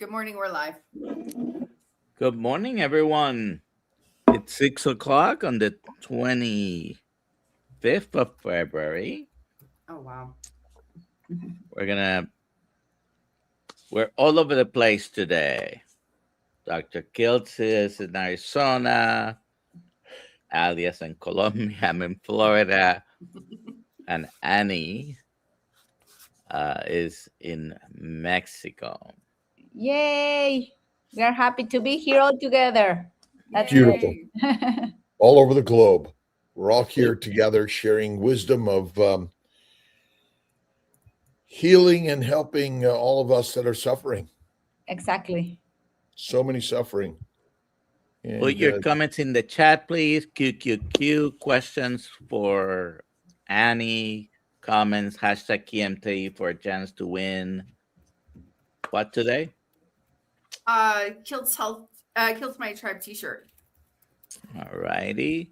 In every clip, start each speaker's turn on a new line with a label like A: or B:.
A: Good morning. We're live.
B: Good morning, everyone. It's 6 o'clock on the 25th of February.
A: Oh, wow.
B: We're all over the place today. Dr.Kiltz is in Arizona, Alias in Colombia, I'm in Florida, and Annie is in Mexico.
C: Yay! We are happy to be here all together. That's
D: Beautiful.
C: great.
D: All over the globe. We're all here together sharing wisdom of healing and helping all of us that are suffering.
C: Exactly.
D: So many suffering.
B: And, put your comments in the chat, please. QQQ questions for Annie. Comments, hashtag KMT for a chance to win. What today?
A: Kiltz My Tribe t-shirt.
B: All righty.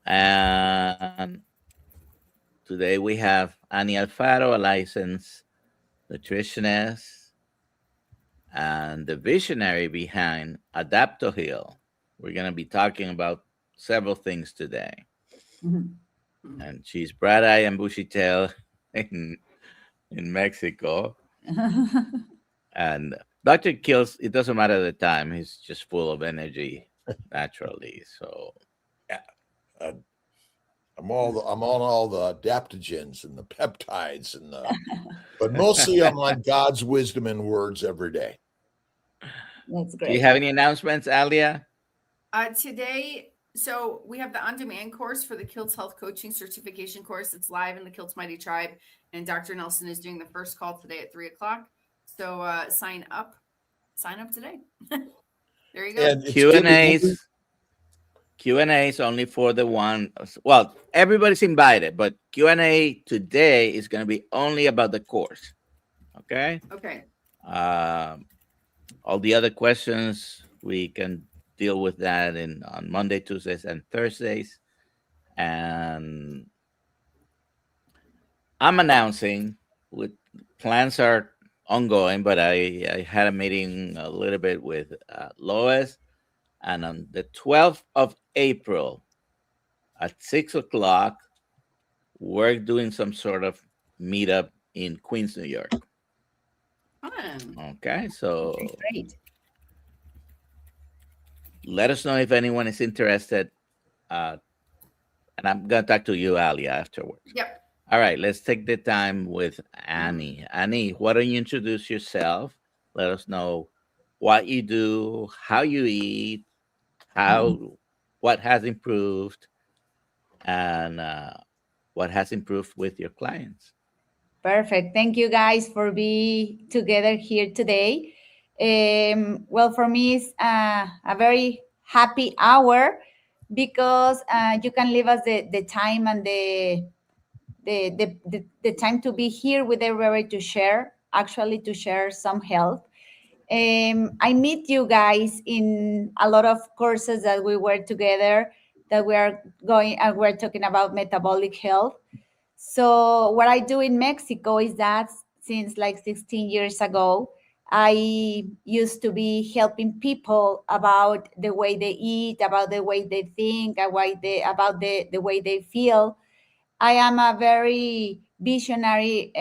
B: And today we have Annie Alfaro, a licensed nutritionist and the visionary behind Adaptogens. We're going to be talking about several things today. Mm-hmm. And she's bright-eyed and bushy-tailed in Mexico. And Dr. Kiltz, it doesn't matter the time. He's just full of energy naturally. So,
D: yeah. I'm on all the adaptogens and the peptides and but mostly I'm on God's wisdom and words every day.
C: That's great.
B: Do you have any announcements, Alia?
A: Today, so we have the on-demand course for the Kiltz Health Coaching Certification course. It's live in the Kiltz Mighty Tribe, and Dr.Nelson is doing the first call today at 3 o'clock. So sign up today. There you go.
B: And Q&A's only for the one. Well, everybody's invited, but Q&A today is going to be only about the course. Okay.
A: Okay.
B: All the other questions we can deal with that on Monday, Tuesdays, and Thursdays. And I'm announcing with plans are ongoing, but I had a meeting a little bit with Lois, and on the 12th of April at 6 o'clock, we're doing some sort of meetup in Queens, New York. Okay, so
C: great.
B: Let us know if anyone is interested. And I'm going to talk to you, Alia, afterwards.
A: Yep.
B: All right, let's take the time with Annie. Annie, why don't you introduce yourself? Let us know what you do, how you eat, what has improved, and what has improved with your clients.
C: Perfect. Thank you guys for being together here today. Well, for me, it's a very happy hour because you can leave us the time and the time to be here with everybody to share some health. I meet you guys in a lot of courses that we were together that we're talking about metabolic health. So what I do in Mexico is that since like 16 years ago, I used to be helping people about the way they eat, about the way they think, about the way they feel. I am a very visionary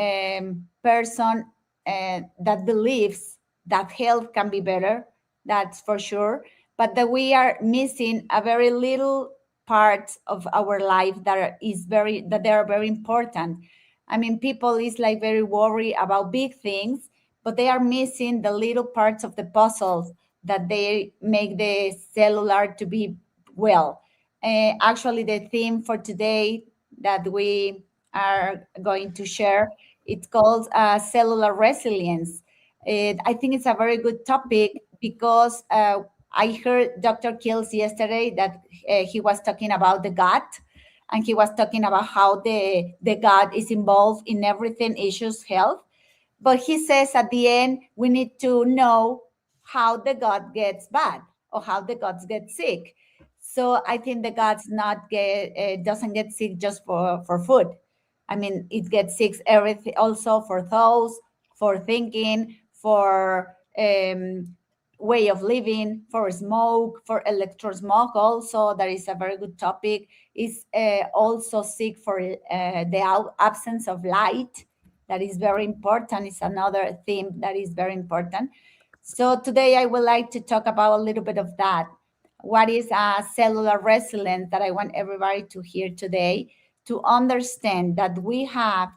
C: person that believes that health can be better. That's for sure. But that we are missing a very little parts of our life that they are very important. I mean, people is like very worried about big things, but they are missing the little parts of the puzzles that they make the cellular to be well. Actually, the theme for today that we are going to share, it's called cellular resilience. I think it's a very good topic because I heard Dr. Kiltz yesterday that he was talking about the gut, and he was talking about how the gut is involved in everything issues health. But he says at the end, we need to know how the gut gets bad or how the guts get sick. So I think the guts doesn't get sick just for food. I mean, it gets sick everything also for thoughts, for thinking, for way of living, for smoke, for electrosmoke. Also, that is a very good topic. Is also sick for the absence of light. That is very important. It's another theme that is very important. So today I would like to talk about a little bit of that. What is cellular resilience that I want everybody to hear today, to understand that we have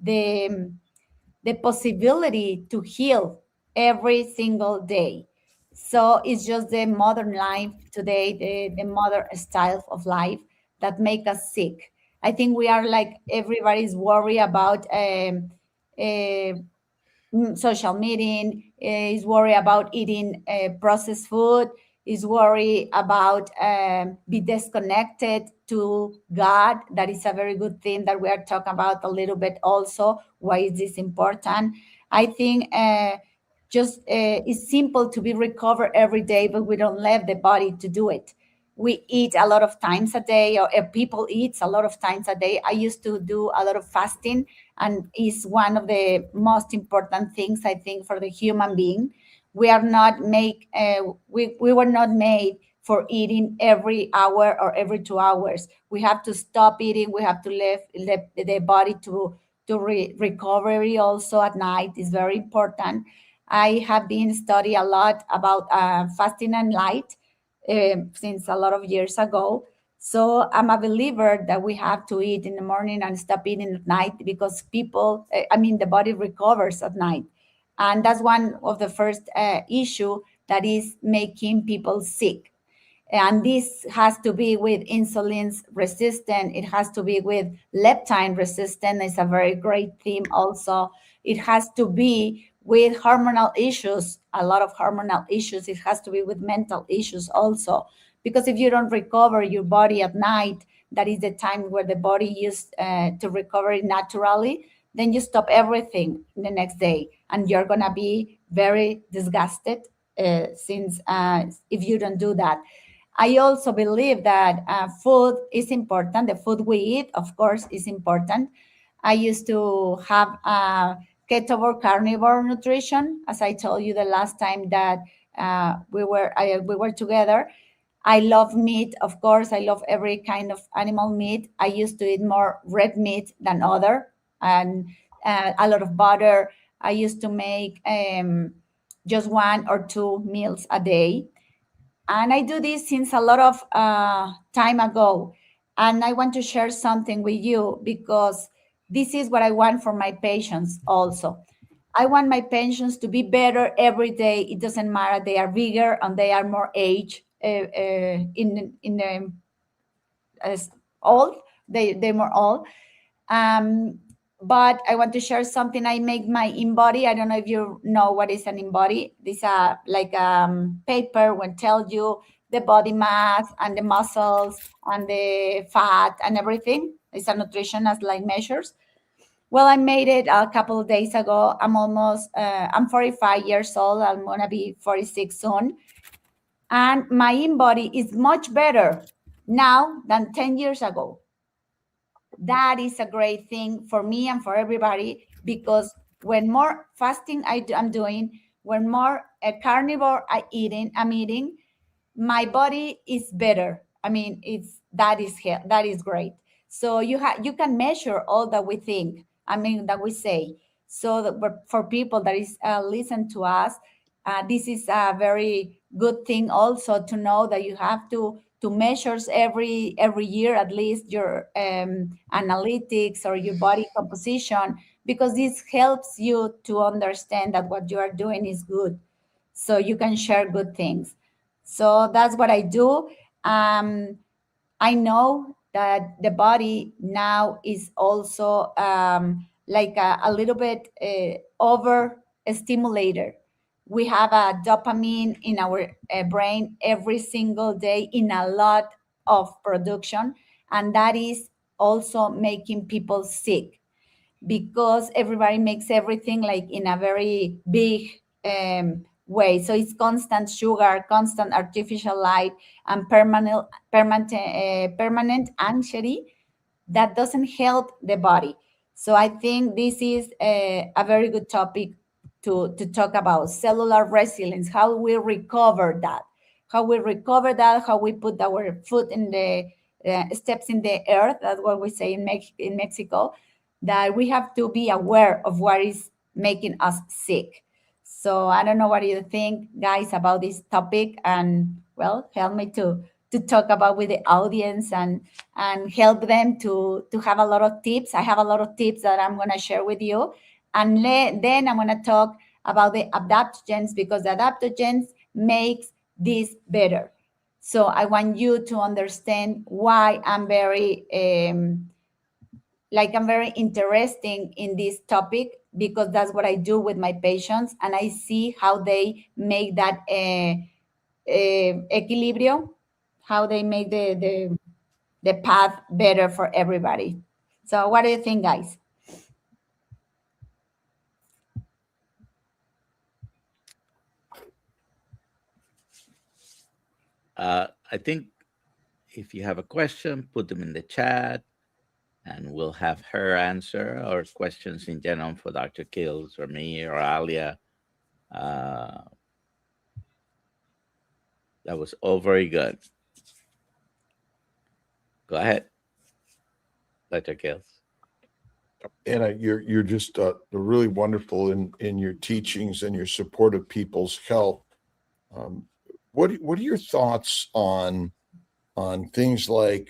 C: the possibility to heal every single day. So it's just the modern life today, the modern style of life that make us sick. I think we are like everybody's worried about uh, social media, is worried about eating processed food, is worried about be disconnected to God. That is a very good thing that we are talking about a little bit also. Why is this important? I think it's simple to be recovered every day, but we don't let the body to do it. We eat a lot of times a day, or people eat a lot of times a day. I used to do a lot of fasting, and is one of the most important things, I think, for the human being. We are not we were not made for eating every hour or every 2 hours. We have to stop eating. We have to leave the body to recovery also at night is very important. I have been studying a lot about fasting and light since a lot of years ago. So I'm a believer that we have to eat in the morning and stop eating at night, because the body recovers at night. And that's one of the first issue that is making people sick. And this has to be with insulin resistant. It has to be with leptin resistant. It's a very great theme also. It has to be with hormonal issues, a lot of hormonal issues. It has to be with mental issues also. Because if you don't recover your body at night, that is the time where the body used to recover it naturally, then you stop everything the next day. And you're going to be very disgusted since if you don't do that. I also believe that food is important. The food we eat, of course, is important. I used to have ketovore carnivore nutrition, as I told you the last time that we were together. I love meat, of course. I love every kind of animal meat. I used to eat more red meat than other, and a lot of butter. I used to make just 1 or 2 meals a day. And I do this since a lot of time ago. And I want to share something with you, because this is what I want for my patients also. I want my patients to be better every day. It doesn't matter, they are bigger and they are more age as old. They're more old. But I want to share something. I make my InBody. I don't know if you know what is an InBody. This like paper when tell you the body mass and the muscles and the fat and everything. It's a nutrition as like measures. Well, I made it a couple of days ago. I'm 45 years old. I'm gonna be 46 soon. And my InBody is much better now than 10 years ago. That is a great thing for me and for everybody, because when more fasting I'm doing, when more carnivore I'm eating, my body is better. I mean, that is great. So you can measure all that we think. I mean, that we say. So that for people that is listen to us, this is a very good thing also to know that you have to measures every year at least your analytics or your body composition, because this helps you to understand that what you are doing is good, so you can share good things. So that's what I do. I know that the body now is also like a little bit over stimulated. We have a dopamine in our brain every single day in a lot of production, and that is also making people sick, because everybody makes everything like in a very big way. So it's constant sugar, constant artificial light, and permanent anxiety that doesn't help the body. So I think this is a very good topic to talk about cellular resilience, how we recover that, how we put our foot in the steps in the earth. That's what we say in Mexico, that we have to be aware of what is making us sick. So I don't know what you think, guys, about this topic, and well, help me to talk about with the audience and help them to have a lot of tips. I have a lot of tips that I'm going to share with you, and then I'm going to talk about the adaptogens, because the adaptogens makes this better. So I want you to understand why I'm very I'm very interested in this topic, because that's what I do with my patients, and I see how they make that equilibrio, how they make the path better for everybody. So what do you think, guys?
B: I think if you have a question, put them in the chat and we'll have her answer, or questions in general for Dr. Kiltz or me or Alia. That was all very good. Go ahead, Dr. Kiltz.
D: Anna, you're just really wonderful in your teachings and your support of people's health. What are your thoughts on things like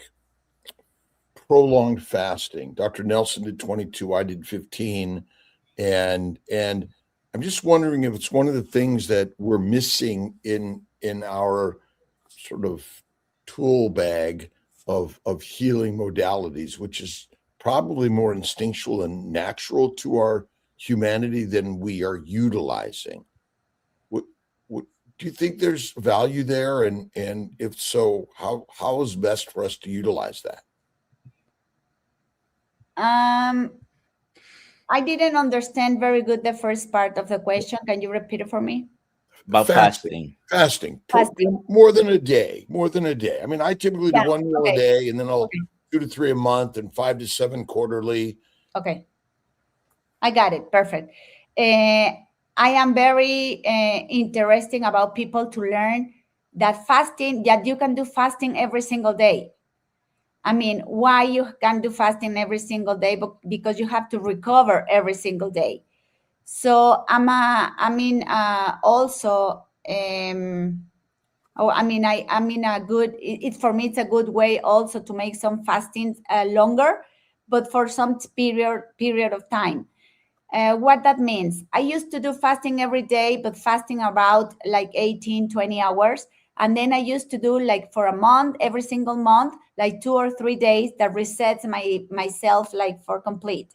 D: prolonged fasting? Dr. Nelson did 22, I did 15, and I'm just wondering if it's one of the things that we're missing in our sort of tool bag of healing modalities, which is probably more instinctual and natural to our humanity than we are utilizing. Do you think there's value there? And if so, how is best for us to utilize that?
C: I didn't understand very good the first part of the question. Can you repeat it for me?
B: About fasting.
C: Fasting.
D: More than a day. I mean, I typically do 1 meal a day, and then I'll 2 to 3 a month and 5 to 7 quarterly.
C: Okay. I got it. Perfect. I am very interesting about people to learn that fasting, that you can do fasting every single day. I mean, why you can do fasting every single day? Because you have to recover every single day. So for me, it's a good way also to make some fastings longer, but for some period of time. What that means, I used to do fasting every day, but fasting about like 18, 20 hours. And then I used to do like for a month, every single month, like 2 or 3 days that resets myself like for complete.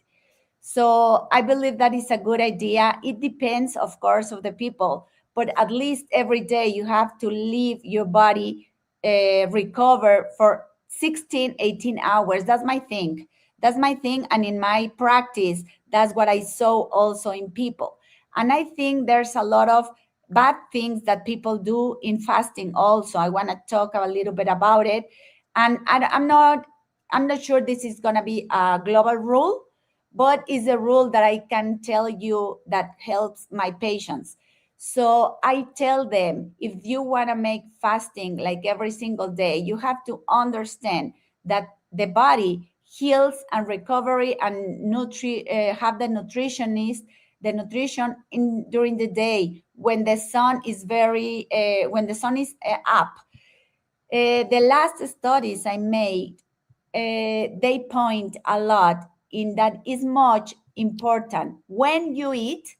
C: So I believe that is a good idea. It depends, of course, of the people, but at least every day you have to leave your body recover for 16, 18 hours. That's my thing. And in my practice, that's what I saw also in people. And I think there's a lot of bad things that people do in fasting also. I want to talk a little bit about it. And I'm not sure this is going to be a global rule, but it's a rule that I can tell you that helps my patients. So I tell them, if you want to make fasting like every single day, you have to understand that the body heals and recovery and have the nutrition during the day when the sun is up. The last studies I made, they point a lot in that is much important when you eat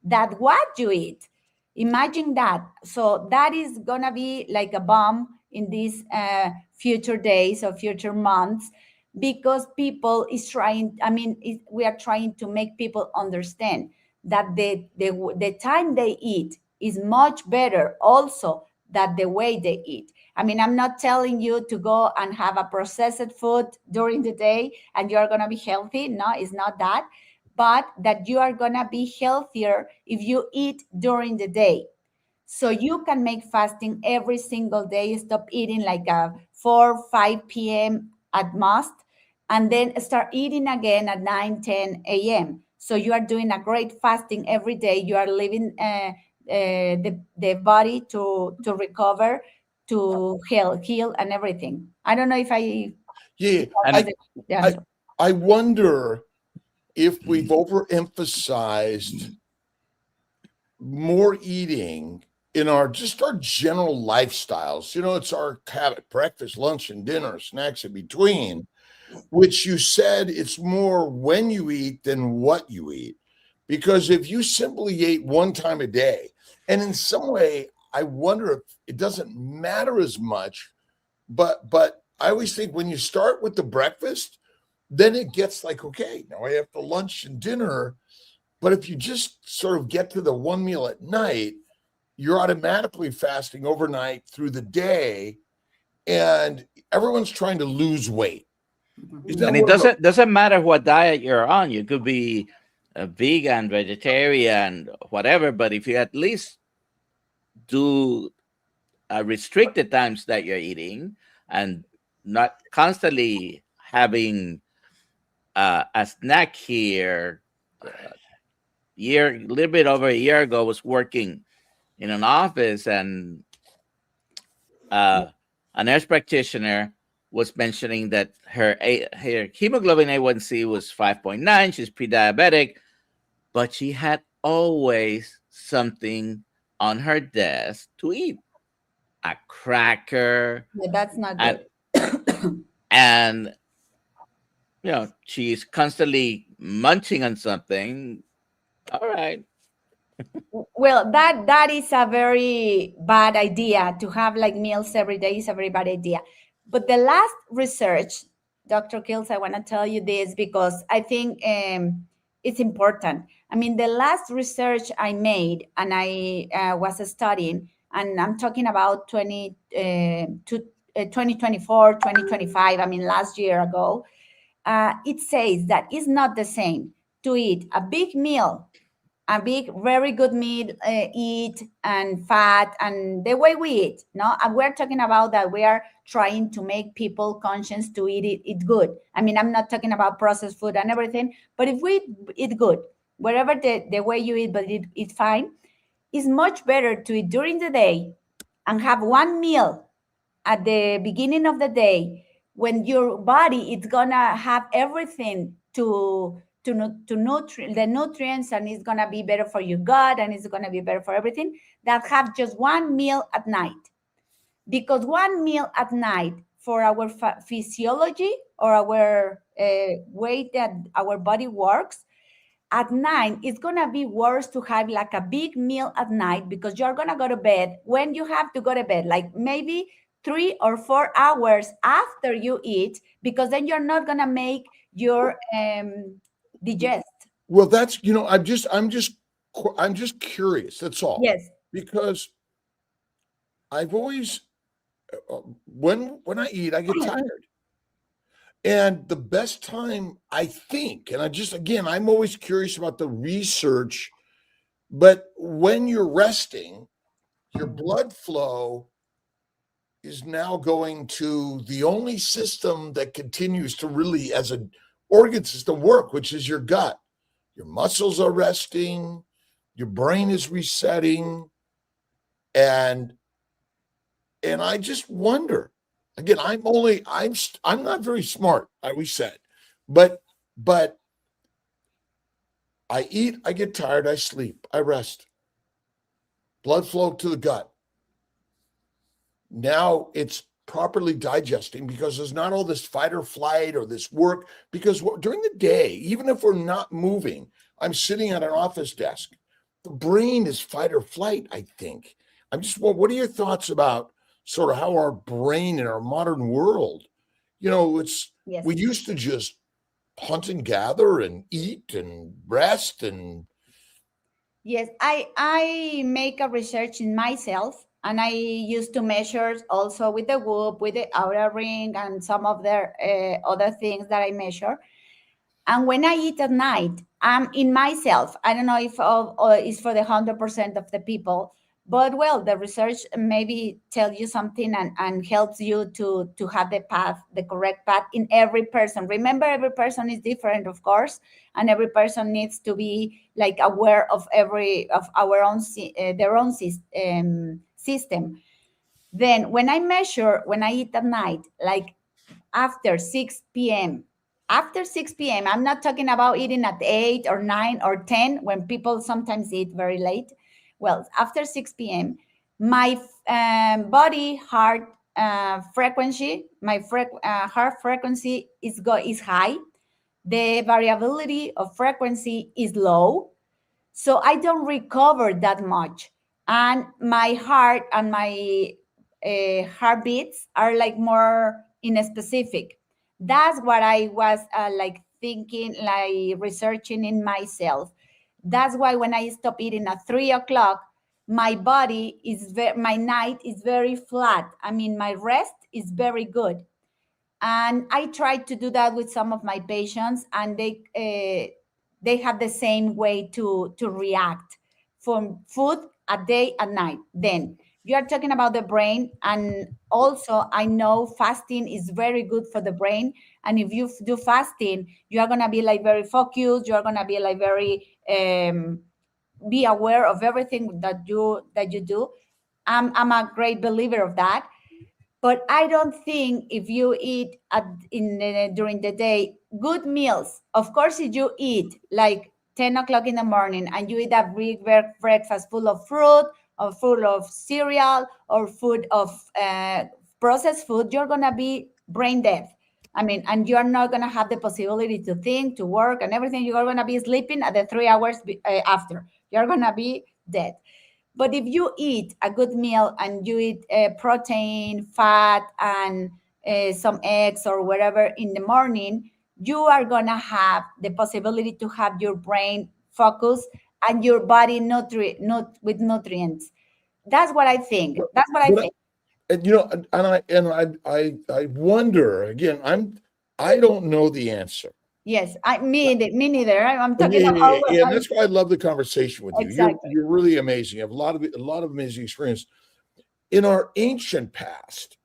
C: that what you eat. Imagine that. So that is gonna be like a bomb in these future days or future months, because people is trying. We are trying to make people understand that the time they eat is much better also than the way they eat. I mean, I'm not telling you to go and have a processed food during the day and you're going to be healthy. No, it's not that. But that you are going to be healthier if you eat during the day. So you can make fasting every single day. Stop eating like 4, 5 p.m. at most, and then start eating again at 9, 10 a.m. So you are doing a great fasting every day. You are leaving the body to recover, to heal and everything. I don't know if I
D: Yeah,
B: And
C: the answer.
D: I wonder if we've overemphasized more eating in our general lifestyles. You know, it's our habit: breakfast, lunch, and dinner, snacks in between, which you said it's more when you eat than what you eat. Because if you simply ate one time a day, and in some way, I wonder if it doesn't matter as much, but I always think when you start with the breakfast, then it gets like, okay, now I have the lunch and dinner. But if you just sort of get to the one meal at night, you're automatically fasting overnight through the day, and everyone's trying to lose weight. Is that
B: and it
D: one of
B: doesn't matter what diet you're on. You could be a vegan, vegetarian, whatever, but if you at least do restricted times that you're eating and not constantly having a snack here. A little bit over a year ago, was working in an office, and a nurse practitioner was mentioning that her hemoglobin A1C was 5.9. She's pre-diabetic, but she had always something on her desk to eat, a cracker,
C: Yeah, that's not
B: and,
C: good.
B: and she's constantly munching on something. All right.
C: Well, that is a very bad idea to have like meals every day. Is a very bad idea. But the last research, Dr. Kiltz, I want to tell you this because I think it's important. I mean, the last research I made, and I was studying, and I'm talking about 2024, 2025, I mean, last year ago, it says that it's not the same to eat a big meal, a big, very good meat, eat and fat, and the way we eat. No, and we're talking about that we are trying to make people conscious to eat good. I mean, I'm not talking about processed food and everything, but if we eat good, wherever the way you eat, but it's fine, it's much better to eat during the day and have one meal at the beginning of the day when your body is gonna have everything to the nutrients, and it's gonna be better for your gut, and it's gonna be better for everything, that have just one meal at night. Because one meal at night for our physiology or our way that our body works, at night it's gonna be worse to have like a big meal at night, because you're gonna go to bed when you have to go to bed, like maybe 3 or 4 hours after you eat, because then you're not gonna make your digest.
D: Well, that's, I'm just curious. That's all.
C: Yes.
D: Because I've always, when I eat, I get tired. And the best time, I think, and I'm always curious about the research, but when you're resting, your blood flow is now going to the only system that continues to really, as an organ system, work, which is your gut. Your muscles are resting, your brain is resetting, and I just wonder. Again, I'm not very smart, I always said, but I eat, I get tired, I sleep, I rest. Blood flow to the gut. Now it's properly digesting, because there's not all this fight or flight or this work, because during the day, even if we're not moving, I'm sitting at an office desk, the brain is fight or flight, I think. What are your thoughts about sort of how our brain in our modern world,
C: Yes.
D: we used to just hunt and gather and eat and rest and.
C: Yes, I make a research in myself, and I used to measure also with the Whoop, with the outer ring, and some of the other things that I measure. And when I eat at night, I'm in myself. I don't know if it's for the 100% of the people, But well, the research maybe tell you something and helps you to have the path, the correct path in every person. Remember, every person is different, of course, and every person needs to be like aware of our own their own system. Then when I eat at night, like after 6 p.m. After 6 p.m., I'm not talking about eating at 8 or 9 or 10 when people sometimes eat very late. Well, after 6 p.m., my body heart frequency, heart frequency is high. The variability of frequency is low, so I don't recover that much, and my heart and my heartbeats are like more in a specific. That's what I was like thinking, like researching in myself. That's why when I stop eating at 3 o'clock, my body is my night is very flat. I mean, my rest is very good. And I tried to do that with some of my patients, and they have the same way to react from food at day and night. Then you are talking about the brain, and also I know fasting is very good for the brain. And if you do fasting, you are gonna be like very focused. You are gonna be like very be aware of everything that you do. I'm a great believer of that. But I don't think if you eat during the day good meals, of course, if you eat like 10 o'clock in the morning and you eat a big breakfast full of fruit or full of cereal or food of processed food, you're going to be brain dead. I mean, and you're not going to have the possibility to think, to work and everything. You're going to be sleeping at the 3 hours after. You're going to be dead. But if you eat a good meal and you eat protein, fat, and some eggs or whatever in the morning, you are going to have the possibility to have your brain focus and your body with nutrients. That's what I think. That's what I think.
D: And you know, I wonder again. I don't know the answer.
C: Yes, me neither. I'm talking about.
D: Yeah, and that's why I love the conversation with you.
C: Exactly.
D: You're really amazing. You have a lot of amazing experience. In our ancient past,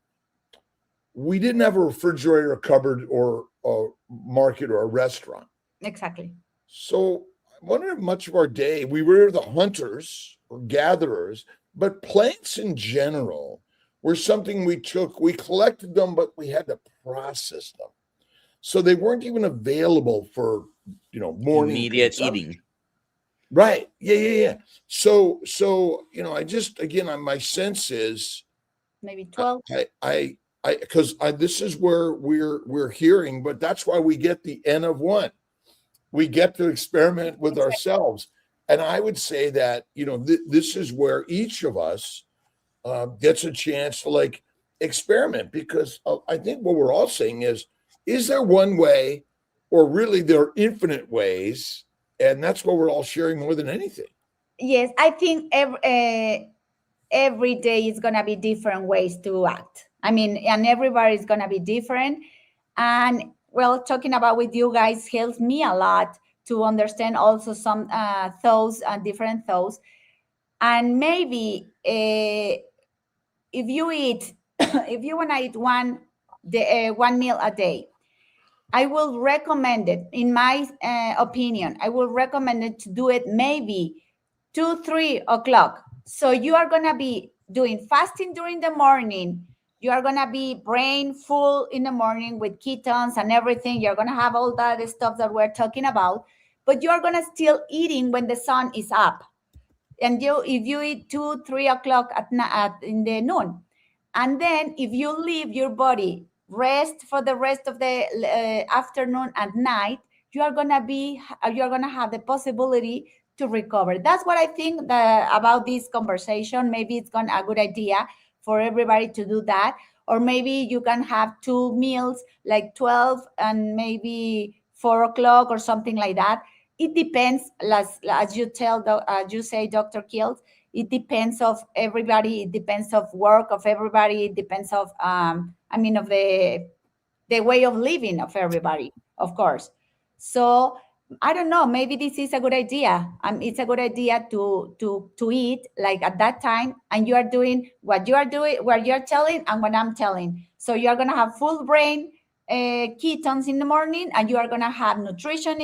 D: we didn't have a refrigerator, a cupboard, or a market or a restaurant.
C: Exactly.
D: So I wonder if much of our day we were the hunters or gatherers, but plants in general were something we collected them, but we had to process them. So they weren't even available for, morning
B: immediate eating.
D: Right. Yeah. So, my sense is
C: maybe 12.
D: Because this is where we're hearing, but that's why we get the N of 1. We get to experiment with ourselves. And I would say that, this is where each of us gets a chance to like experiment, because I think what we're all saying is there one way, or really there are infinite ways? And that's what we're all sharing more than anything.
C: Yes, I think every day is going to be different ways to act. I mean, and everybody's going to be different. And well, talking about with you guys helps me a lot to understand also some thoughts and different thoughts. And maybe if you eat, if you want to eat one meal a day, I will recommend it, in my opinion, I will recommend it to do it maybe 2-3 o'clock. So you are going to be doing fasting during the morning. You are going to be brain full in the morning with ketones and everything. You're going to have all that stuff that we're talking about, but you are going to still eating when the sun is up. And if you eat 2-3 o'clock in the noon, and then if you leave your body rest for the rest of the afternoon and night, you're gonna have the possibility to recover. That's what I think about this conversation. Maybe it's a good idea for everybody to do that. Or maybe you can have 2 meals, like 12 and maybe 4 o'clock or something like that. It depends, as you say, Dr. Kiltz, it depends of everybody. It depends of work of everybody. It depends of, of the way of living of everybody, of course. So I don't know, maybe this is a good idea. It's a good idea to eat like at that time, and you are doing what you are doing, what you're telling and what I'm telling. So you are going to have full brain ketones in the morning, and you are going to have nutrition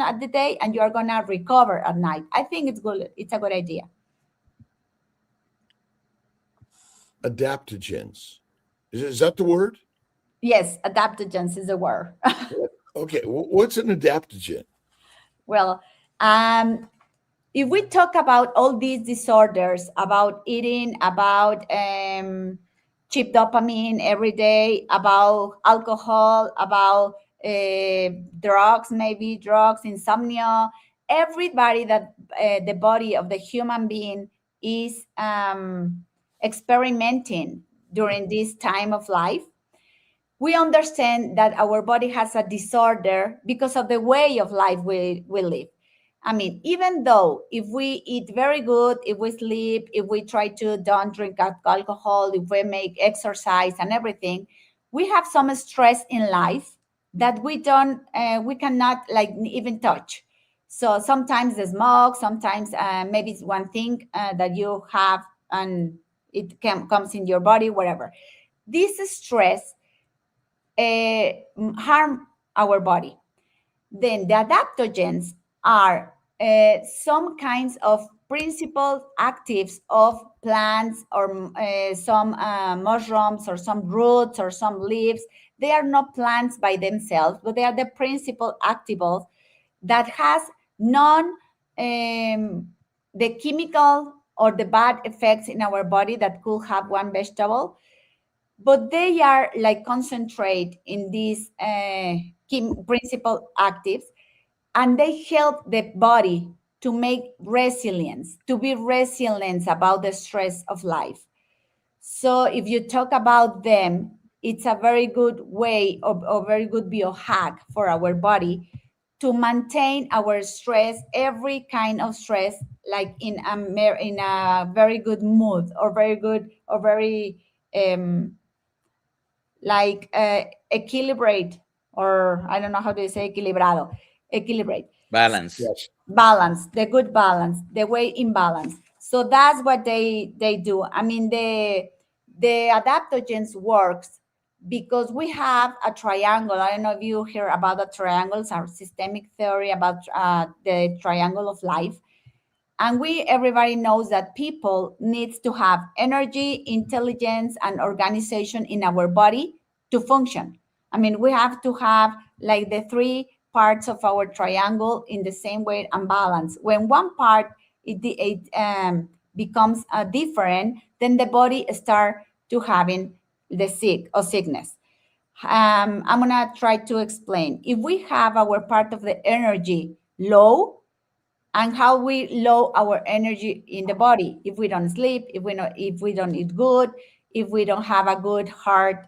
C: at the day, and you are going to recover at night. I think it's good. It's a good idea.
D: Adaptogens. Is that the word?
C: Yes, adaptogens is the word.
D: Okay, what's an adaptogen?
C: Well, if we talk about all these disorders, about eating, about cheap dopamine every day, about alcohol, about drugs, insomnia, everybody that the body of the human being is experimenting during this time of life, we understand that our body has a disorder because of the way of life we live. I mean, even though if we eat very good, if we sleep, if we try to don't drink alcohol, if we make exercise and everything, we have some stress in life that we cannot like even touch. So sometimes the smoke, sometimes maybe it's one thing that you have and it comes in your body, whatever. This stress harm our body. Then the adaptogens are some kinds of principal actives of plants or some mushrooms or some roots or some leaves. They are not plants by themselves, but they are the principal actives that has the chemical or the bad effects in our body that could have one vegetable, but they are like concentrate in these principal actives, and they help the body to make resilience, to be resilient about the stress of life. So if you talk about them, it's a very good way of a very good biohack for our body to maintain our stress, every kind of stress, like in a very good mood or very good or very like equilibrate, or I don't know how to say equilibrado, equilibrate.
B: Balance.
D: Yes.
C: Balance, the good balance, the way in balance. So that's what they do. I mean, the adaptogens works because we have a triangle. I don't know if you hear about the triangles, our systemic theory about the triangle of life. And everybody knows that people needs to have energy, intelligence, and organization in our body to function. I mean, we have to have like the three parts of our triangle in the same way and balance. When one part becomes different, then the body start to having the sickness. I'm gonna try to explain. If we have our part of the energy low, and how we low our energy in the body, if we don't sleep, if we don't eat good, if we don't have a good heart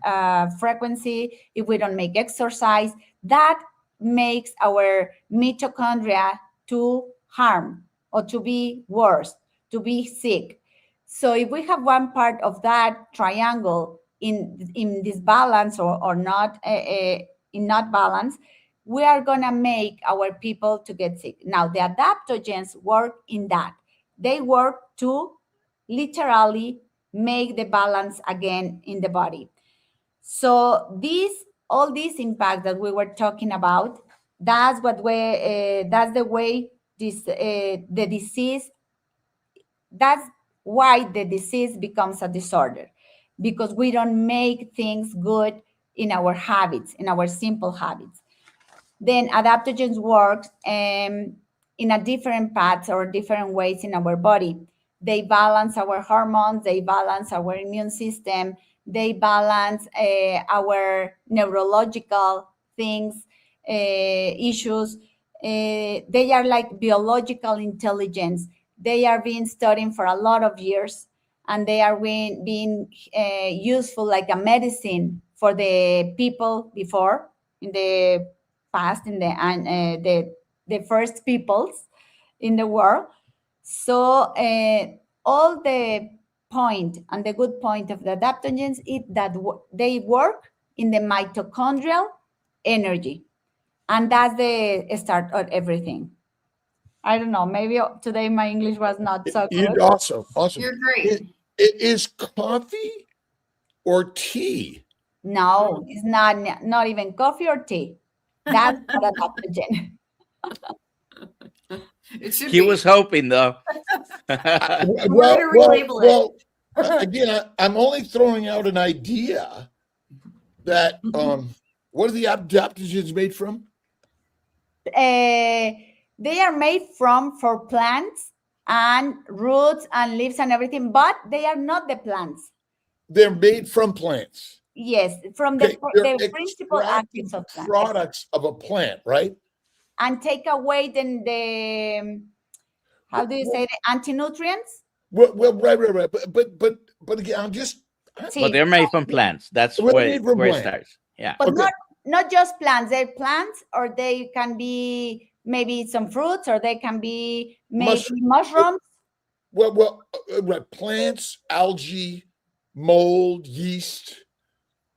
C: frequency, if we don't make exercise, that makes our mitochondria to harm or to be worse, to be sick. So if we have one part of that triangle in this balance or not in not balance, we are going to make our people to get sick. Now, the adaptogens work in that. They work to literally make the balance again in the body. So all these impact that we were talking about, that's the way the disease, that's why the disease becomes a disorder, because we don't make things good in our habits, in our simple habits. Then adaptogens work in a different paths or different ways in our body. They balance our hormones, they balance our immune system, they balance our neurological things, issues. They are like biological intelligence. They are being studied for a lot of years, and they are being useful like a medicine for the people before in the past, in the first peoples in the world. So all the point and the good point of the adaptogens is that they work in the mitochondrial energy. And that's the start of everything. I don't know. Maybe today my English was not so good.
D: Awesome.
A: You're great.
D: Is coffee or tea?
C: No, it's not even coffee or tea. That's not adaptogen.
A: It should
B: He
A: be.
B: was hoping, though.
A: We're gonna relabel it.
D: Again, I'm only throwing out an idea that what are the adaptogens made from?
C: They are made for plants and roots and leaves and everything, but they are not the plants.
D: They're made from plants.
C: Yes, from
D: Okay, they're
C: the principal actives of plants.
D: products of a plant, right?
C: And take away then the how do you say the anti-nutrients?
D: Well, right. But again,
B: But they're made from plants. That's
D: Well,
B: where,
D: made from
B: where it
D: plants.
B: starts. Yeah.
C: But
D: Okay.
C: not just plants. They're plants, or they can be maybe some fruits, or they can be maybe mushrooms.
D: right. Plants, algae, mold, yeast,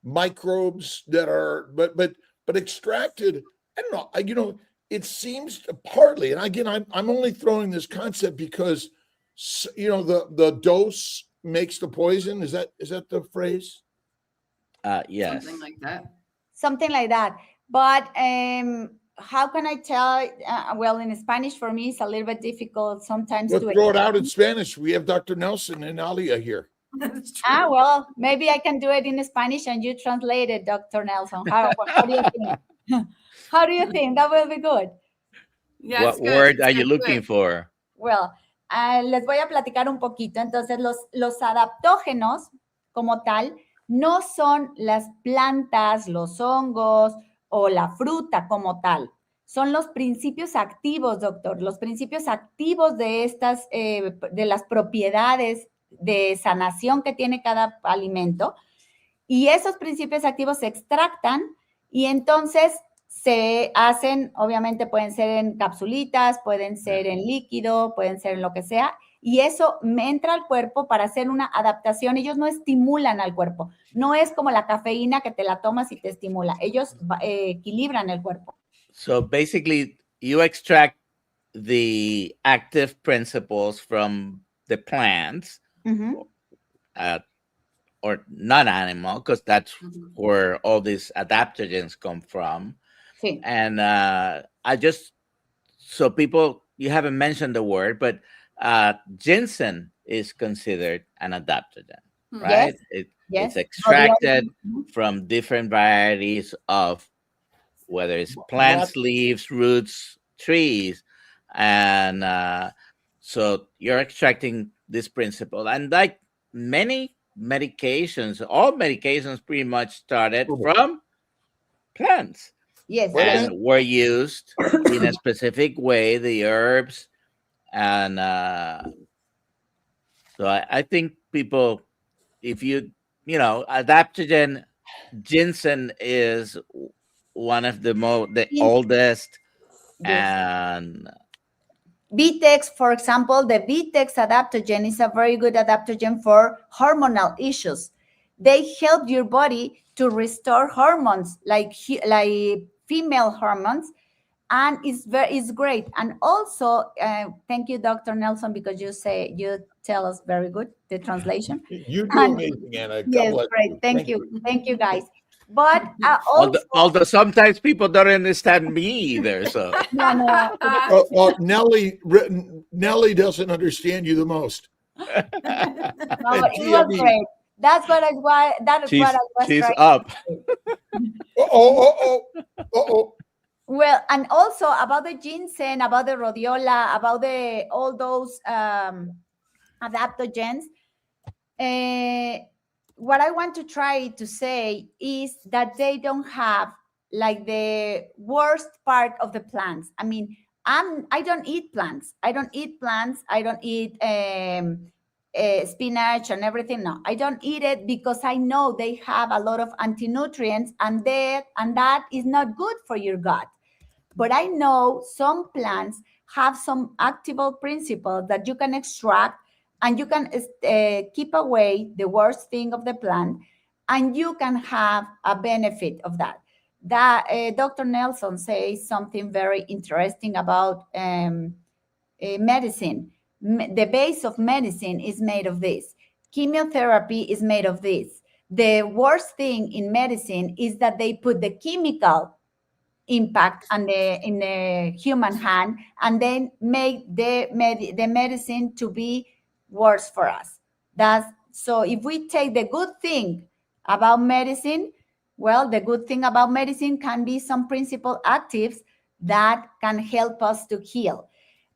D: microbes that are, but extracted. I don't know. It seems partly, and again, I'm only throwing this concept because, the dose makes the poison. Is that the phrase?
B: Yes.
A: Something like that.
C: Something like that. But how can I tell? Well, in Spanish, for me, it's a little bit difficult sometimes
D: Let's
C: to
D: throw it out in Spanish. We have Dr. Nelson and Alia here.
A: That's true.
C: well, maybe I can do it in Spanish and you translate it, Dr. Nelson. How do you think? How do you think? That will be good.
A: Yeah,
B: What
A: it's good.
B: word
A: It's
B: are you
A: good,
B: looking
A: good.
B: for?
C: Well, les voy a platicar un poquito. Entonces, los adaptógenos, como tal, no son las plantas, los hongos o la fruta como tal. Son los principios activos, doctor. Los principios activos de estas, de las propiedades de sanación que tiene cada alimento. Y esos principios activos se extractan y entonces se hacen, obviamente pueden ser en capsulitas, pueden ser en líquido, pueden ser en lo que sea, y eso me entra al cuerpo para hacer una adaptación. Ellos no estimulan al cuerpo, no es como la cafeína que te la tomas y te estimula, ellos equilibran el cuerpo.
B: So basically, you extract the active principles from the plants, or non-animal, because that's where all these adaptogens come from.
C: Sí.
B: And so people, you haven't mentioned the word, but ginseng is considered an adaptogen, right?
C: Yes.
B: It's extracted from different varieties of, whether it's plants, leaves, roots, trees. And so you're extracting this principle. And like many medications, all medications pretty much started from plants.
C: Yes.
B: And were used in a specific way, the herbs. And so I think people, if adaptogen, ginseng is one of the oldest. And
C: Vitex, for example, the Vitex adaptogen is a very good adaptogen for hormonal issues. They help your body to restore hormones like female hormones, and it's great. And also, thank you, Dr. Nelson, because you tell us very good the translation.
D: You do amazing, Anna.
C: Yes, great. Thank you, guys. But
B: although sometimes people don't understand me either, so
D: Nelly doesn't understand you the most.
C: No, but it was great. That's what I was.
B: She's
C: trying
B: up.
C: Well, and also about the ginseng, about the rhodiola, about all those adaptogens. What I want to try to say is that they don't have like the worst part of the plants. I mean, I don't eat plants. I don't eat spinach and everything. No, I don't eat it because I know they have a lot of anti-nutrients, and that is not good for your gut. But I know some plants have some active principles that you can extract, and you can keep away the worst thing of the plant, and you can have a benefit of that. that Dr. Nelson says something very interesting about medicine. The base of medicine is made of this. Chemotherapy is made of this. The worst thing in medicine is that they put the chemical impact on in the human hand and then make the medicine to be worse for us. That's so if we take the good thing about medicine, well, the good thing about medicine can be some principal actives that can help us to heal.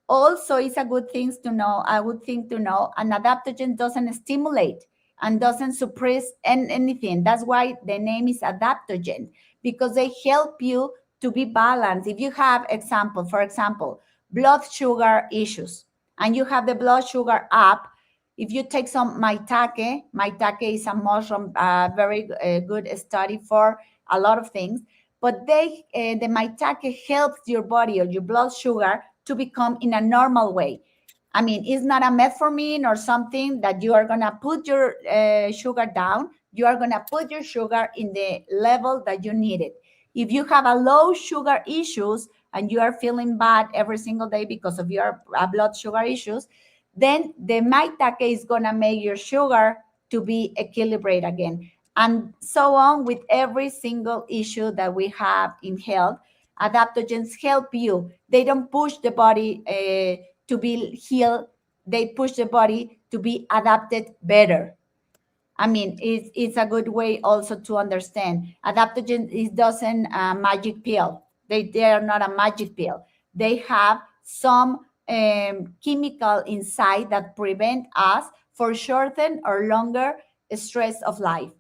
C: Also, it's a good thing to know, an adaptogen doesn't stimulate and doesn't suppress anything. That's why the name is adaptogen, because they help you to be balanced. If you have for example, blood sugar issues, and you have the blood sugar up, if you take some maitake is a mushroom, very good study for a lot of things, but the maitake helps your body or your blood sugar to become in a normal way. I mean, it's not a metformin or something that you are going to put your sugar down. You are going to put your sugar in the level that you need it. If you have a low sugar issues and you are feeling bad every single day because of your blood sugar issues, then the maitake is going to make your sugar to be equilibrated again. And so on with every single issue that we have in health. Adaptogens help you. They don't push the body to be healed. They push the body to be adapted better. I mean, it's a good way also to understand. Adaptogen doesn't magic pill. They are not a magic pill. They have some chemical inside that prevent us for shorten or longer stress of life.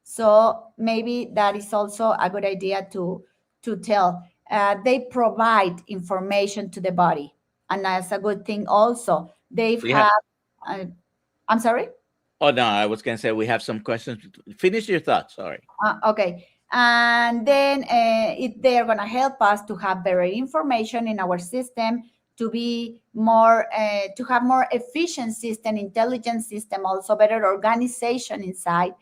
C: So maybe that is also a good idea to tell. They provide information to the body, and that's a good thing also. They have I'm sorry?
B: Oh, no, I was going to say we have some questions. Finish your thoughts. Sorry.
C: Okay. And then they are going to help us to have better information in our system, to be more, to have more efficient system, intelligent system, also better organization inside.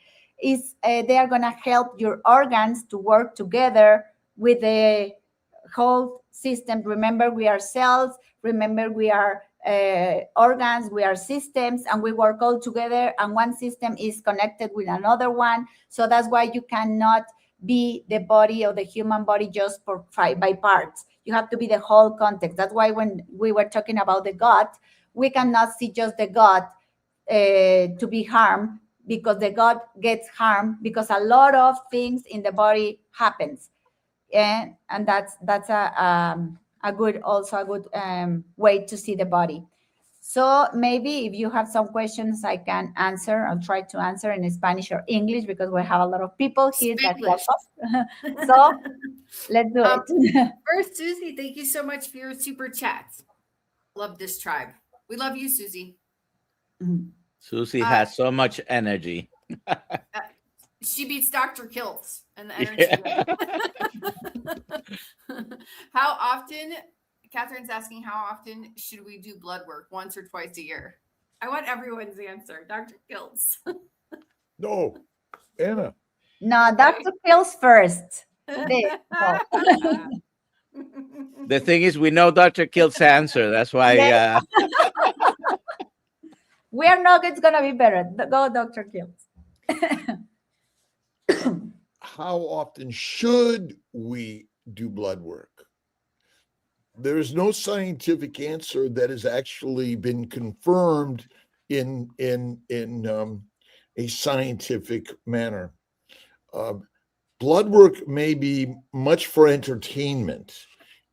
C: They are going to help your organs to work together with the whole system. Remember, we are cells. Remember, we are organs, we are systems, and we work all together, and one system is connected with another one. So that's why you cannot be the body or the human body just by parts. You have to be the whole context. That's why when we were talking about the gut, we cannot see just the gut to be harmed, because the gut gets harmed because a lot of things in the body happens. And that's a good way to see the body. So maybe if you have some questions, I can answer. I'll try to answer in Spanish or English, because we have a lot of people here that help us. So let's do it.
A: First, Susie, thank you so much for your super chats. Love this tribe. We love you, Susie.
B: Susie has so much energy.
A: She beats DrKiltz and the energy. Yeah. How often, Catherine's asking, how often should we do blood work? Once or twice a year? I want everyone's answer. DrKiltz.
D: No, Anna.
C: No, DrKiltz first.
B: The thing is, we know DrKiltz's answer. That's why.
C: We are not, it's going to be better. Go, DrKiltz.
D: How often should we do blood work? There is no scientific answer that has actually been confirmed in a scientific manner. Blood work may be much for entertainment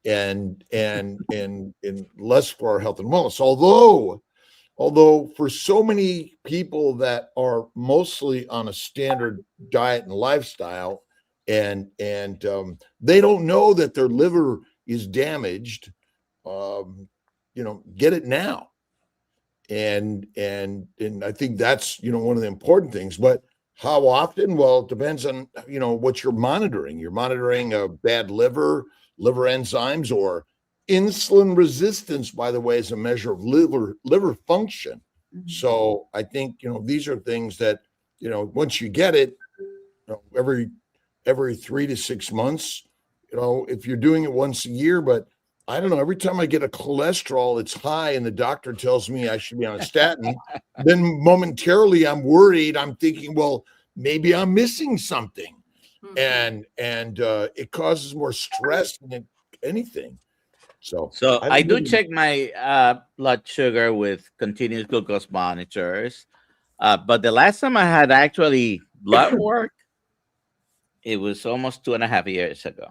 D: and less for our health and wellness. Although for so many people that are mostly on a standard diet and lifestyle, and they don't know that their liver is damaged, get it now. And I think that's, one of the important things. But how often? Well, it depends on, what you're monitoring. You're monitoring a bad liver enzymes, or insulin resistance, by the way, is a measure of liver function. Mm-hmm. So I think, these are things that, once you get it, every every 3 to 6 months, if you're doing it once a year. But I don't know, every time I get a cholesterol, it's high and the doctor tells me I should be on a statin, then momentarily I'm worried. I'm thinking, well, maybe I'm missing something. And it causes more stress than anything. So
B: I do check my blood sugar with continuous glucose monitors. But the last time I had actually blood work, it was almost 2.5 years ago.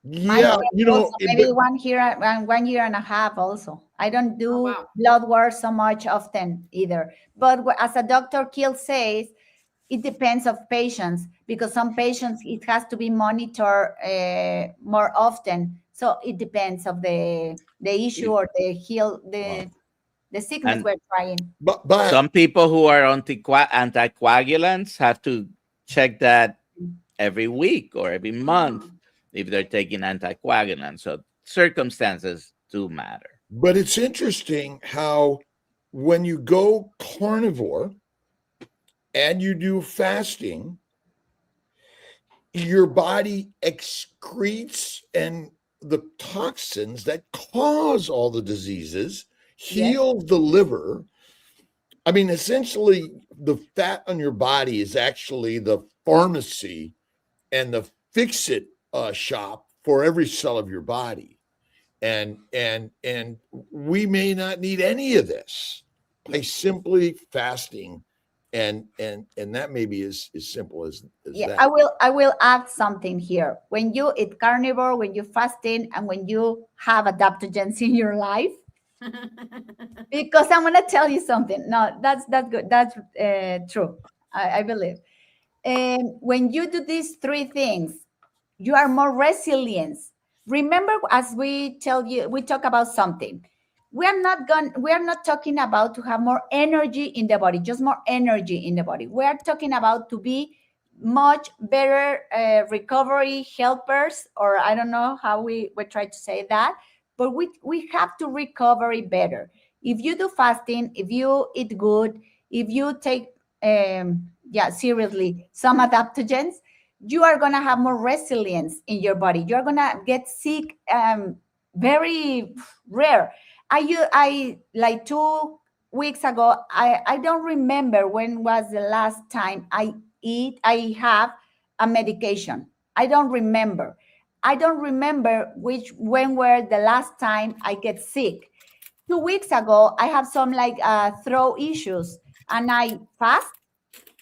D: Yeah,
C: also, maybe 1 year and 1 year and a half also. I don't do blood work so much often either. But as a Dr. Kiltz says, it depends of patients, because some patients, it has to be monitored more often. So it depends of the issue or the sickness we're trying.
D: But
B: some people who are on anticoagulants have to check that every week or every month if they're taking anticoagulants. So circumstances do matter.
D: But it's interesting how when you go carnivore and you do fasting, your body excretes and the toxins that cause all the diseases, heal the liver. I mean, essentially, the fat on your body is actually the pharmacy and the fix-it shop for every cell of your body. And we may not need any of this by simply fasting. And that may be as simple as that.
C: I will add something here. When you eat carnivore, when you fasting, and when you have adaptogens in your life, because I'm gonna tell you something. No, that's good. That's true. I believe. When you do these 3 things, you are more resilient. Remember, as we talk about something. We are not talking about to have more energy in the body, just more energy in the body. We are talking about to be much better recovery helpers, or I don't know how we try to say that, but we have to recover better. If you do fasting, if you eat good, if you take seriously some adaptogens, you are going to have more resilience in your body. You're going to get sick very rare. I like 2 weeks ago, I don't remember when was the last time I have a medication. I don't remember when were the last time I get sick. 2 weeks ago, I have some throat issues, and I fast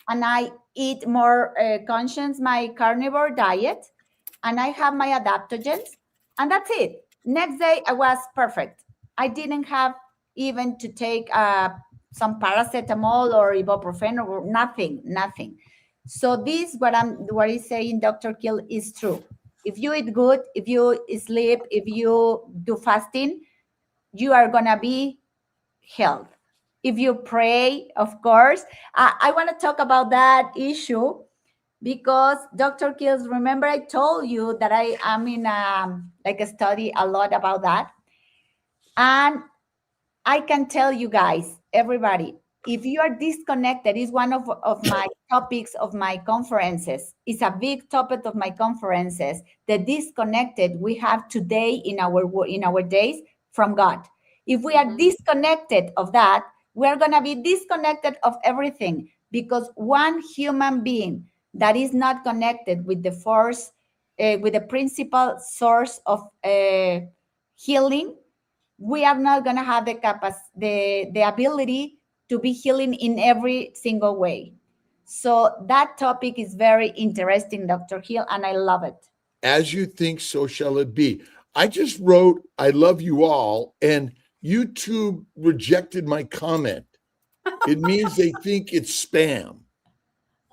C: and I eat more conscious my carnivore diet, and I have my adaptogens, and that's it. Next day, I was perfect. I didn't have even to take some paracetamol or ibuprofen or nothing. So this, what he's saying, Dr. Kiltz, is true. If you eat good, if you sleep, if you do fasting, you are gonna be healthy. If you pray, of course. I want to talk about that issue because Dr. Kiltz, remember I told you that I am in a study a lot about that. And I can tell you guys, everybody, if you are disconnected, is one of my topics of my conferences. It's a big topic of my conferences. The disconnected we have today in our days from God. If we are disconnected of that, we're going to be disconnected of everything, because one human being that is not connected with the force, with the principal source of healing, we are not going to have the ability to be healing in every single way. So that topic is very interesting, Dr. Hill, and I love it.
D: As you think, so shall it be. I just wrote, I love you all, and YouTube rejected my comment. It means they think it's spam.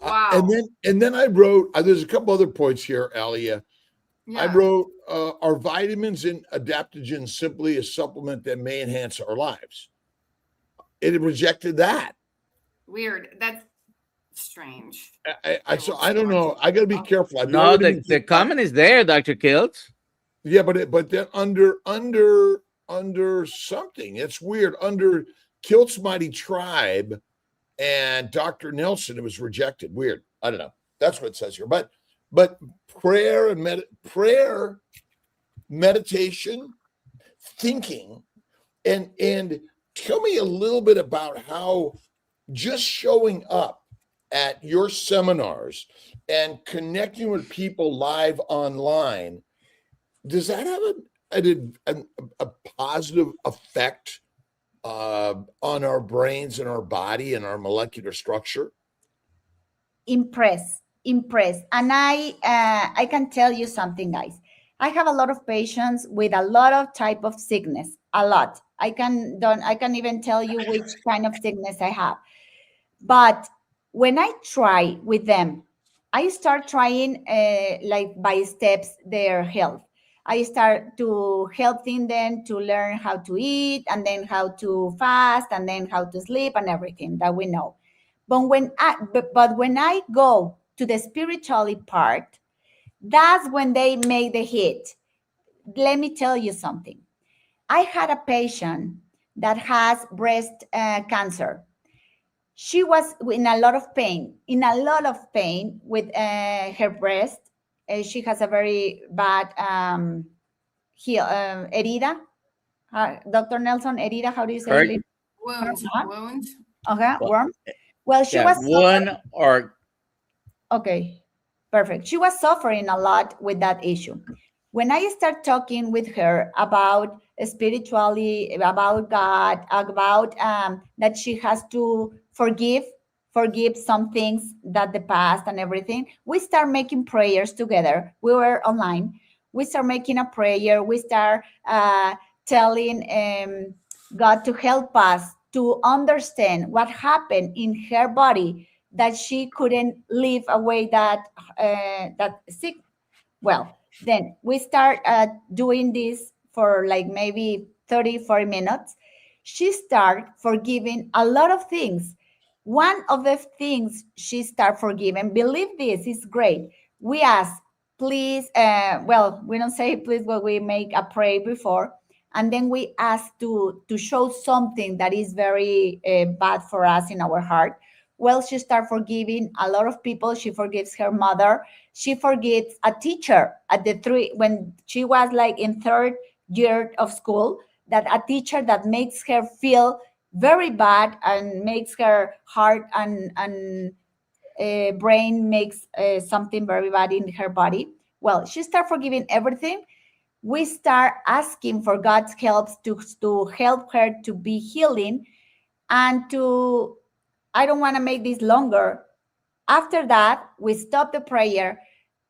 A: Wow.
D: And then I wrote, there's a couple other points here, Alia. Yeah. I wrote, are vitamins and adaptogens simply a supplement that may enhance our lives? It rejected that.
A: Weird. That's strange.
D: So I don't know. I got to be careful.
B: No, the comment is there, Dr. Kiltz.
D: Yeah, but then under something, it's weird. Under Kiltz Mighty Tribe and DoctorNelson, it was rejected. Weird. I don't know. That's what it says here. But prayer and meditation, thinking, and tell me a little bit about how just showing up at your seminars and connecting with people live online, does that have a positive effect on our brains and our body and our molecular structure?
C: Impress. And I can tell you something, guys. I have a lot of patients with a lot of type of sickness, a lot. I can even tell you which kind of sickness I have. But when I try with them, I start trying like by steps their health. I start to helping them to learn how to eat, and then how to fast, and then how to sleep, and everything that we know. But when I go to the spirituality part, that's when they make the hit. Let me tell you something. I had a patient that has breast cancer. She was in a lot of pain with her breast. She has a very bad herida. Dr. Nelson, herida, how do you say
B: Hurt?
C: it?
A: Wound.
C: Okay,
B: Well,
C: worm. Well, she was
B: one or
C: okay, perfect. She was suffering a lot with that issue. When I start talking with her about spirituality, about God, about that she has to forgive some things that the past and everything, we start making prayers together. We were online. We start making a prayer. We start telling God to help us to understand what happened in her body, that she couldn't live away that sick. Well, then we start doing this for like maybe 30, 40 minutes. She start forgiving a lot of things. One of the things she start forgiving, believe this, is great. We ask, please, well, we don't say please, but we make a prayer before. And then we ask to show something that is very bad for us in our heart. Well, she start forgiving a lot of people. She forgives her mother. She forgives a teacher at when she was like in third year of school, that a teacher that makes her feel very bad and makes her heart and brain makes something very bad in her body. Well, she start forgiving everything. We start asking for God's help to help her to be healing and to, I don't want to make this longer. After that, we stop the prayer,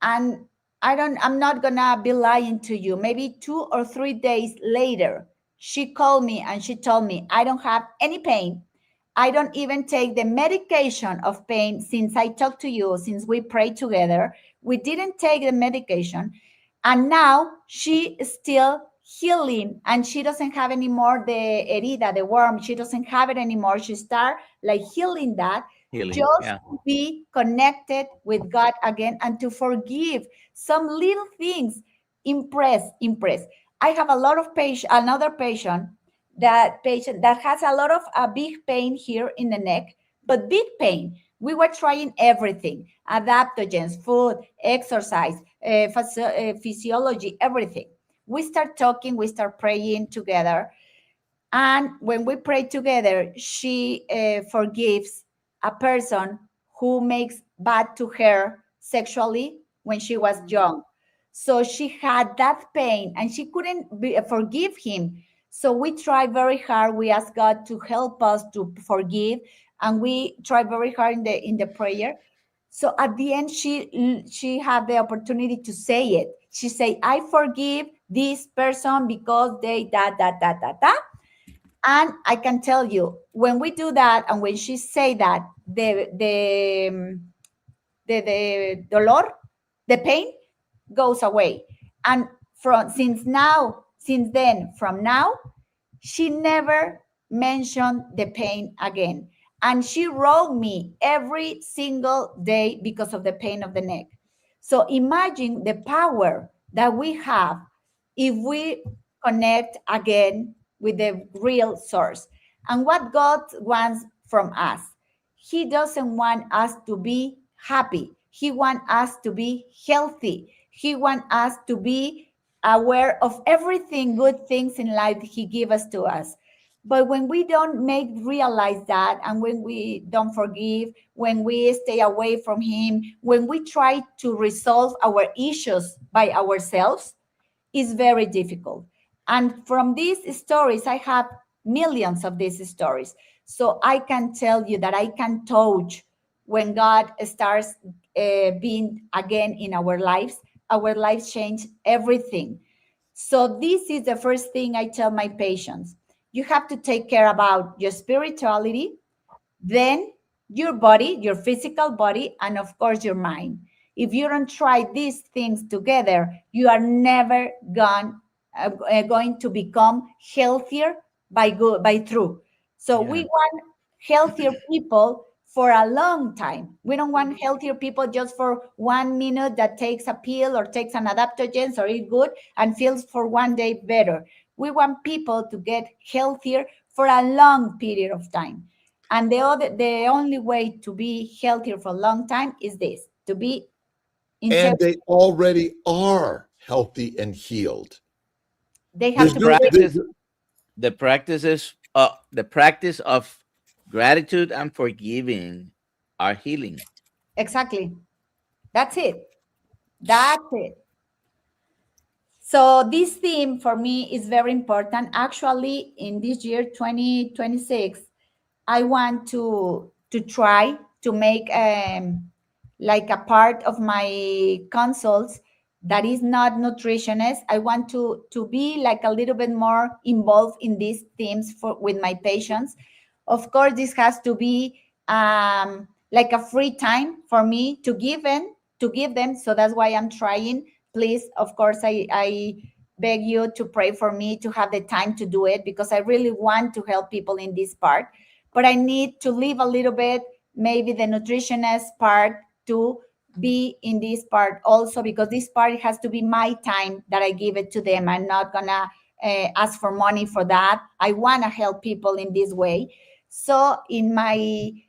C: and I'm not gonna be lying to you. Maybe 2 or 3 days later, she called me and she told me, I don't have any pain. I don't even take the medication of pain since I talked to you, since we prayed together. We didn't take the medication. And now she is still healing, and she doesn't have anymore the herida, the worm. She doesn't have it anymore. She start like healing that, just to be connected with God again and to forgive some little things. Impress. I have a lot of another patient that has a lot of big pain here in the neck, but big pain. We were trying everything: adaptogens, food, exercise, physiology, everything. We start talking, we start praying together. And when we pray together, she forgives a person who makes bad to her sexually when she was young. So she had that pain and she couldn't forgive him. So we try very hard. We ask God to help us to forgive, and we try very hard in the prayer. So at the end, she had the opportunity to say it. She say, I forgive this person because they da. And I can tell you, when we do that, and when she say that, the dolor, the pain goes away. And from now, she never mentioned the pain again. And she wrote me every single day because of the pain of the neck. So imagine the power that we have if we connect again with the real source. And what God wants from us, He doesn't want us to be happy. He wants us to be healthy. He wants us to be aware of everything good things in life he gives us to us. But when we don't make realize that, and when we don't forgive, when we stay away from him, when we try to resolve our issues by ourselves, is very difficult. And from these stories, I have millions of these stories. So I can tell you that I can touch when God starts being again in our lives change everything. So this is the first thing I tell my patients. You have to take care about your spirituality, then your body, your physical body, and of course your mind. If you don't try these things together, you are never going to become healthier by through. So we
B: Yeah.
C: want healthier people for a long time. We don't want healthier people just for 1 minute that takes a pill or takes an adaptogens or eat good and feels for one day better. We want people to get healthier for a long period of time. And the only way to be healthier for a long time is this, to be
D: And
C: inter-
D: they already are healthy and healed.
C: they have
D: There's
C: to
D: no,
C: be
B: Practice the practice of gratitude and forgiving are healing.
C: exactly. That's it. That's it. So this theme for me is very important. Actually, in this year 2026, I want to try to make like a part of my consults that is not nutritionist. I want to be like a little bit more involved in these themes for with my patients. Of course, this has to be like a free time for me to give them. So that's why I'm trying. Please, of course, I beg you to pray for me to have the time to do it, because I really want to help people in this part. But I need to leave a little bit, maybe the nutritionist part, to be in this part also, because this part has to be my time that I give it to them. I'm not gonna ask for money for that. I want to help people in this way. So in my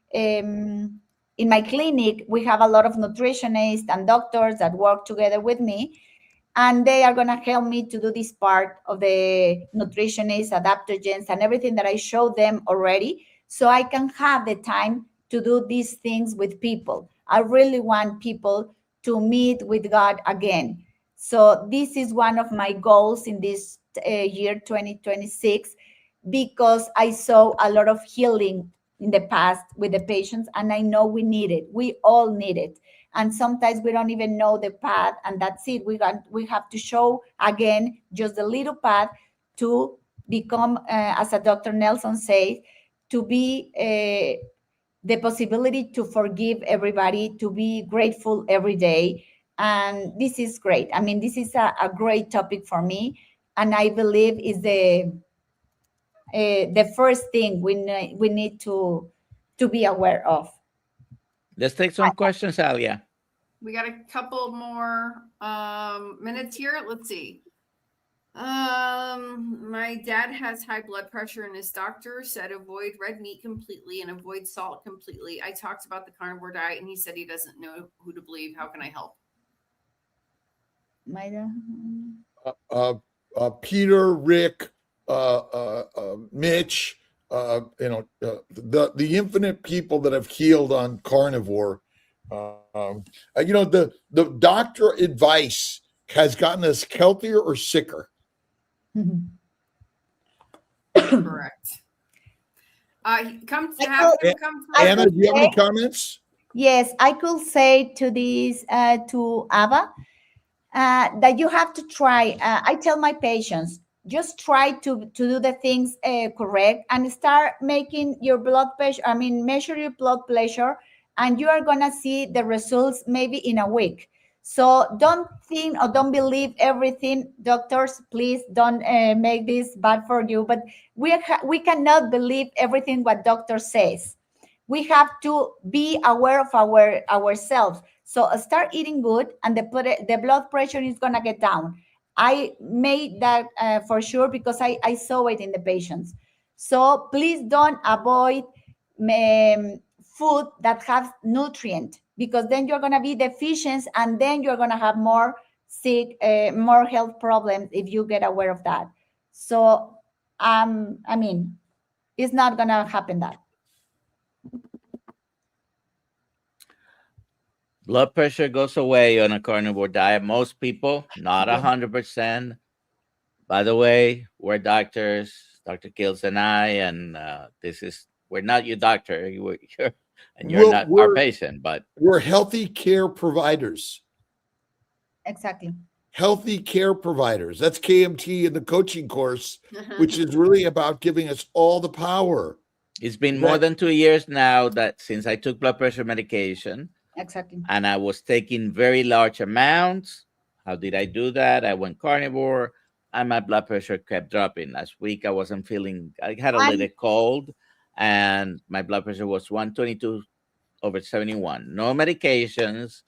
C: clinic, we have a lot of nutritionists and doctors that work together with me, and they are going to help me to do this part of the nutritionist adaptogens and everything that I showed them already, so I can have the time to do these things with people. I really want people to meet with God again. So this is one of my goals in this year 2026, because I saw a lot of healing in the past with the patients, and I know we need it. We all need it. And sometimes we don't even know the path, and that's it. We have to show again just a little path to become, as a Dr. Nelson says, to be the possibility to forgive everybody, to be grateful every day. And this is great. I mean, this is a great topic for me, and I believe is the first thing we need to be aware of.
B: Let's take some questions, Alia.
A: We got a couple more minutes here. Let's see. My dad has high blood pressure, and his doctor said avoid red meat completely and avoid salt completely. I talked about the carnivore diet, and he said he doesn't know who to believe. How can I help?
D: Peter, Rick, Mitch, the infinite people that have healed on carnivore. The doctor advice has gotten us healthier or sicker.
A: Correct. Come to have him come to
D: Anna, do you have any comments?
C: Yes, I could say to this to Ava that you have to try. I tell my patients, just try to do the things correct, and start making your blood pressure. I mean, measure your blood pressure, and you are gonna see the results maybe in a week. So don't think or don't believe everything. Doctors, please don't make this bad for you. But we cannot believe everything what doctor says. We have to be aware of ourselves. So start eating good, and the blood pressure is gonna get down. I made that for sure, because I saw it in the patients. So please don't avoid food that has nutrient, because then you're going to be deficient and then you're going to have more sick, more health problems if you get aware of that. So, I mean, it's not going to happen that.
B: Blood pressure goes away on a carnivore diet. Most people, not 100%. By the way, we're doctors, Dr. Kiltz and I, and we're not your doctor. You're not our patient, but
D: we're healthy care providers.
C: Exactly.
D: Healthy care providers. That's KMT in the coaching course, which is really about giving us all the power.
B: It's been more than 2 years now that since I took blood pressure medication.
C: Exactly.
B: And I was taking very large amounts. How did I do that? I went carnivore and my blood pressure kept dropping. Last week, I wasn't feeling, I had a little cold and my blood pressure was 122/71. No medications.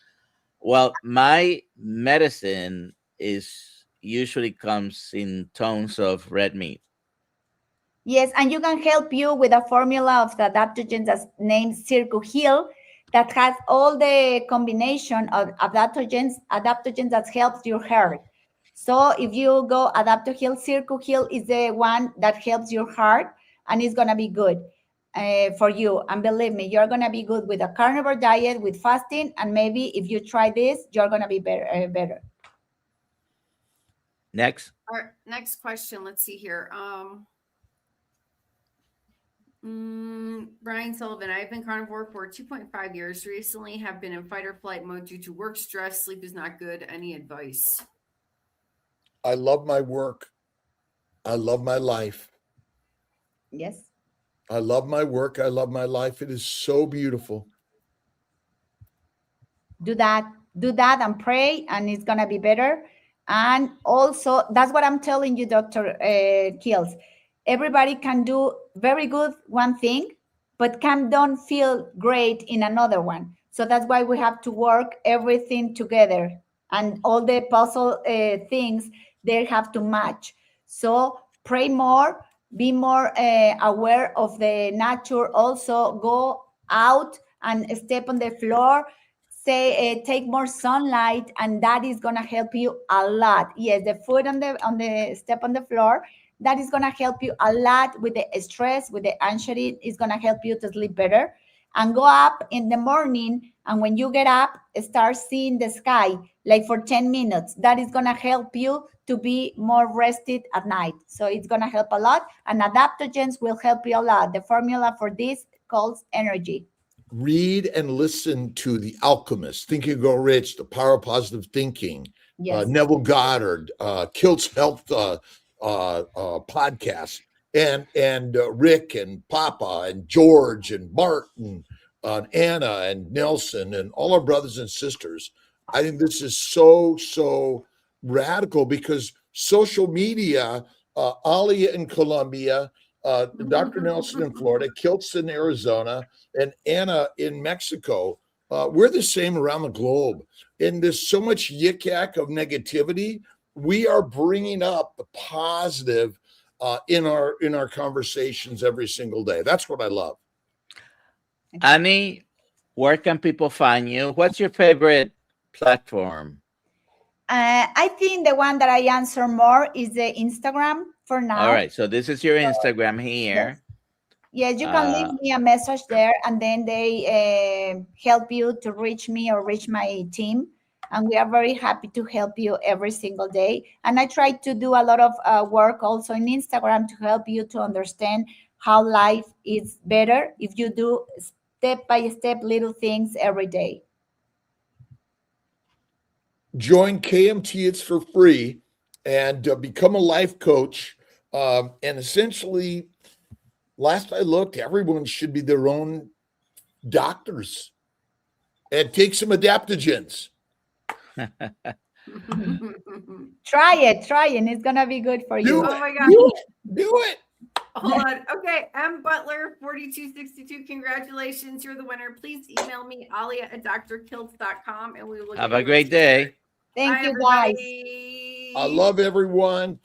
B: Well, my medicine usually comes in tones of red meat.
C: Yes, and you can help you with a formula of the adaptogens that's named CircuHeal, that has all the combination of adaptogens that helps your heart. So if you go AdaptoHeal, CircuHeal is the one that helps your heart, and it's going to be good for you. And believe me, you're going to be good with a carnivore diet, with fasting, and maybe if you try this, you're going to be better.
B: Next.
A: Our next question. Let's see here. Brian Sullivan, I've been carnivore for 2.5 years. Recently have been in fight or flight mode due to work stress. Sleep is not good. Any advice?
D: I love my work. I love my life.
C: Yes.
D: I love my work. I love my life. It is so beautiful.
C: Do that and pray, and it's going to be better. And also, that's what I'm telling you, Dr. Kiltz. Everybody can do very good one thing, but don't feel great in another one. So that's why we have to work everything together, and all the puzzle things, they have to match. So pray more, be more aware of the nature. Also go out and step on the floor, take more sunlight, and that is going to help you a lot. Yes, the foot on the step on the floor, that is going to help you a lot with the stress, with the anxiety. It's going to help you to sleep better. And go up in the morning, and when you get up, start seeing the sky like for 10 minutes. That is going to help you to be more rested at night. So it's going to help a lot. And adaptogens will help you a lot. The formula for this calls energy.
D: Read and listen to The Alchemist, Think and Grow Rich, The Power of Positive Thinking,
C: Yes.
D: Neville Goddard, Kiltz Health podcast, and Rick and Papa and George and Martin, Anna and Nelson and all our brothers and sisters. I think this is so radical, because social media, Alia in Colombia, DoctorNelson in Florida, Kiltz in Arizona, and Anna in Mexico, we're the same around the globe. And there's so much yik-yak of negativity. We are bringing up the positive in our conversations every single day. That's what I love.
B: Annie, where can people find you? What's your favorite platform?
C: I think the one that I answer more is the Instagram for now.
B: All right. So this is your Instagram here.
C: Yes, you can leave me a message there, and then they help you to reach me or reach my team. And we are very happy to help you every single day. And I try to do a lot of work also in Instagram to help you to understand how life is better if you do step-by-step little things every day.
D: Join KMT, it's for free, and become a life coach. And essentially, last I looked, everyone should be their own doctors. And take some adaptogens.
C: Try it. It's gonna be good for you.
A: Oh my God.
D: Do it.
A: Hold on. Okay. M. Butler, 4262. Congratulations. You're the winner. Please email me, alia@drkiltz.com, and we will
B: Have a great day.
C: Thank
A: Bye,
C: you, guys.
A: everybody.
D: I love everyone.